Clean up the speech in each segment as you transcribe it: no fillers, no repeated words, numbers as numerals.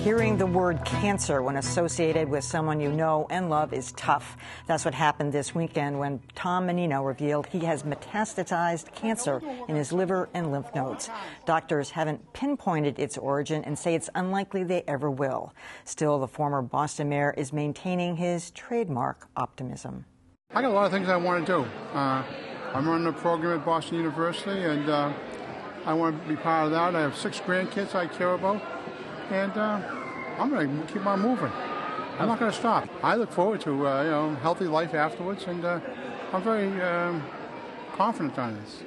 Hearing the word cancer when associated with someone you know and love is tough. That's what happened this weekend when Tom Menino revealed he has metastasized cancer in his liver and lymph nodes. Doctors haven't pinpointed its origin and say it's unlikely they ever will. Still, the former Boston mayor is maintaining his trademark optimism. I got a lot of things I want to do. I'm running a program at Boston University, and I want to be part of that. I have 6 grandkids I care about, and I'm going to keep on moving. I'm not going to stop. I look forward to healthy life afterwards, and I'm very confident on this.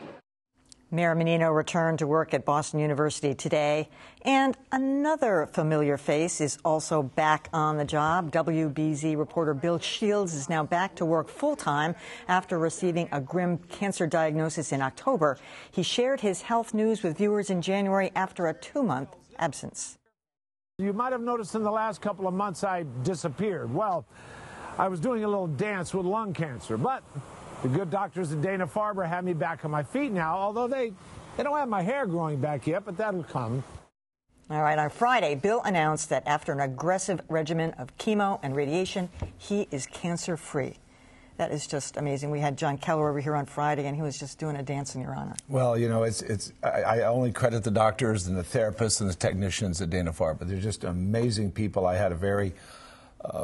Mayor Menino returned to work at Boston University today, and another familiar face is also back on the job. WBZ reporter Bill Shields is now back to work full-time after receiving a grim cancer diagnosis in October. He shared his health news with viewers in January after a 2-month absence. You might have noticed in the last couple of months I disappeared. Well, I was doing a little dance with lung cancer, but the good doctors at Dana-Farber have me back on my feet now, although they don't have my hair growing back yet, but that'll come. All right, on Friday, Bill announced that after an aggressive regimen of chemo and radiation, he is cancer-free. That is just amazing. We had John Keller over here on Friday, and he was just doing a dance in your honor. Well, you know, I only credit the doctors and the therapists and the technicians at Dana-Farber. They're just amazing people. I had a very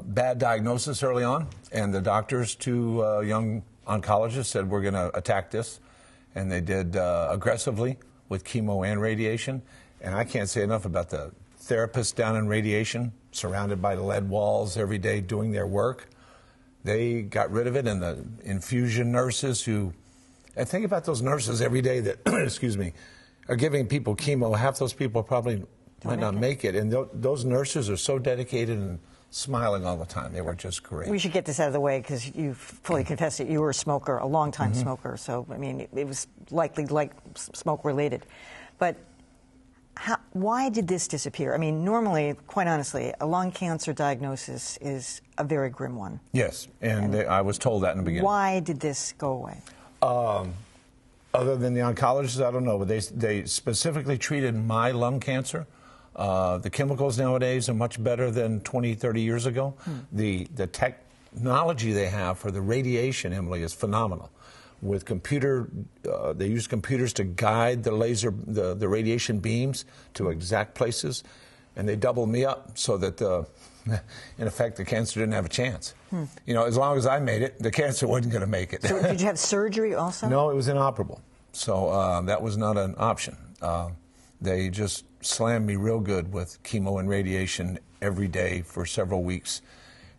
bad diagnosis early on, and the doctors, 2 young oncologists, said we're going to attack this, and they did aggressively with chemo and radiation. And I can't say enough about the therapists down in radiation, surrounded by lead walls every day doing their work. They got rid of it, and the infusion nurses who, I think about those nurses every day that, excuse me, are giving people chemo. Half those people probably might not make it, and those nurses are so dedicated and smiling all the time. They were just great. We should get this out of the way because you fully confessed that you were a smoker, a long-time smoker. So, I mean, it was likely like smoke-related. But why did this disappear? I mean, normally, quite honestly, a lung cancer diagnosis is a very grim one. Yes, and I was told that in the beginning. Why did this go away? Other than the oncologists, I don't know, but they specifically treated my lung cancer. The chemicals nowadays are much better than 20, 30 years ago. The technology they have for the radiation, Emily, is phenomenal. With they use computers to guide the laser, the radiation beams to exact places, and they doubled me up so that, in effect, the cancer didn't have a chance. You know, as long as I made it, the cancer wasn't going to make it. So did you have surgery also? No, it was inoperable. So that was not an option. They just slammed me real good with chemo and radiation every day for several weeks.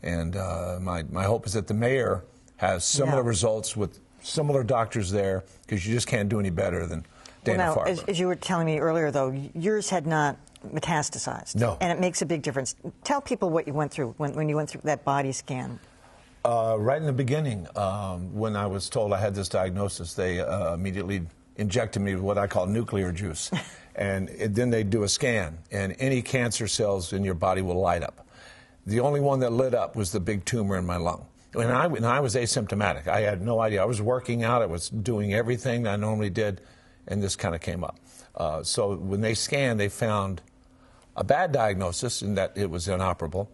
And my hope is that the mayor has similar results with similar doctors there, because you just can't do any better than Dana-Farber. Well, now, as you were telling me earlier, though, yours had not metastasized. No. And it makes a big difference. Tell people what you went through when you went through that body scan. Right in the beginning, when I was told I had this diagnosis, they immediately injected me with what I call nuclear juice. And then they do a scan, and any cancer cells in your body will light up. The only one that lit up was the big tumor in my lung. And I was asymptomatic. I had no idea. I was working out. I was doing everything I normally did, and this kind of came up. So when they scanned, they found a bad diagnosis in that it was inoperable.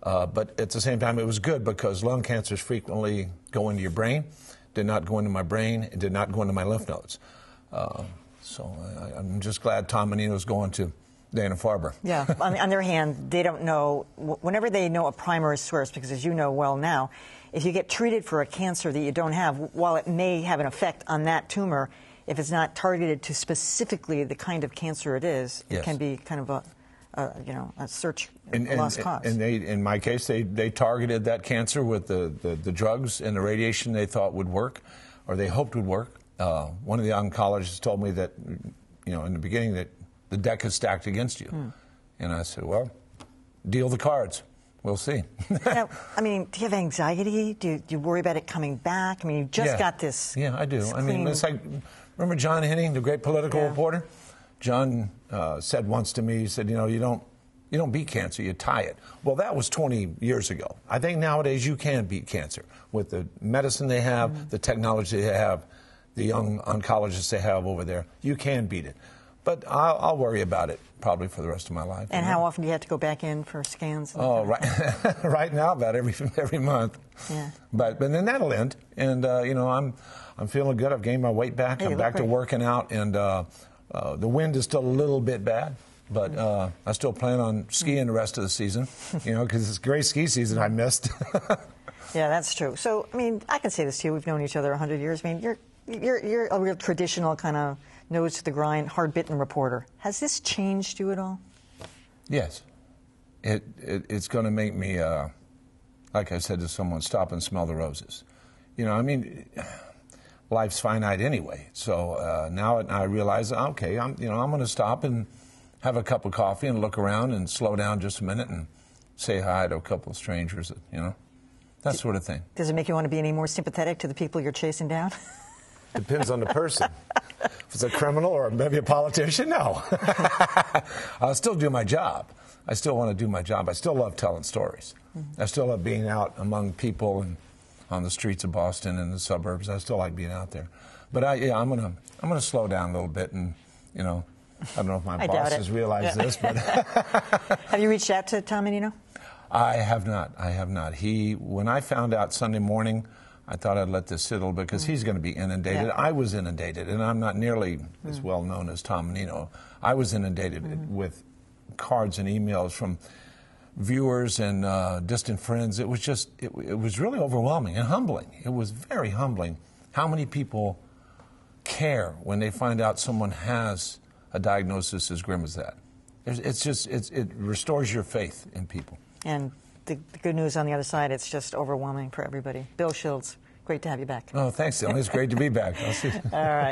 But at the same time, it was good because lung cancers frequently go into your brain, did not go into my brain, and did not go into my lymph nodes. So I'm just glad Tom Menino's going to Dana-Farber. Yeah. On the other hand, they don't know, whenever they know a primary source, because as you know well now, if you get treated for a cancer that you don't have, while it may have an effect on that tumor, if it's not targeted to specifically the kind of cancer it is, it can be kind of a search lost cause. And in my case, they targeted that cancer with the drugs and the radiation they thought would work, or they hoped would work. One of the oncologists told me that, in the beginning, that the deck is stacked against you. And I said, well, deal the cards. We'll see. Now, I mean, do you have anxiety? Do you worry about it coming back? I mean, you just got this. Yeah, I do. I mean, it's like, remember John Henning, the great political reporter? John said once to me, he said, you don't beat cancer, you tie it. Well, that was 20 years ago. I think nowadays you can beat cancer with the medicine they have, the technology they have, the young oncologists they have over there. You can beat it. But But I'll worry about it probably for the rest of my life. And how often do you have to go back in for scans? Oh, right, right now about every month. Yeah. But then that'll end, and you know, I'm feeling good. I've gained my weight back. Hey, I'm back to working out, and the wind is still a little bit bad. But I still plan on skiing the rest of the season, you know, because it's a great ski season I missed. Yeah, that's true. So, I mean, I can say this to you. We've known each other 100 years. I mean, you're a real traditional kind of nose to the grind, hard-bitten reporter. Has this changed you at all? Yes. It's going to make me, like I said to someone, stop and smell the roses. You know, I mean, life's finite anyway. So now I realize, okay, I'm going to stop and have a cup of coffee and look around and slow down just a minute and say hi to a couple of strangers, you know, that sort of thing. Does it make you want to be any more sympathetic to the people you're chasing down? Depends on the person. If it's a criminal or maybe a politician, no. I'll still do my job. I still want to do my job. I still love telling stories. I still love being out among people and on the streets of Boston and the suburbs. I still like being out there. But I'm gonna slow down a little bit, and you know, I don't know if my boss has realized this, but have you reached out to Tom Menino? I have not. I have not. When I found out Sunday morning, I thought I'd let this sit a little bit because he's going to be inundated. Yeah. I was inundated, and I'm not nearly as well known as Tom Menino. I was inundated with cards and emails from viewers and distant friends. It was just, it was really overwhelming and humbling. It was very humbling how many people care when they find out someone has a diagnosis as grim as that. It restores your faith in people. And the good news on the other side, it's just overwhelming for everybody. Bill Shields, great to have you back. Oh, thanks, Dylan. It's great to be back. I'll see you. All right.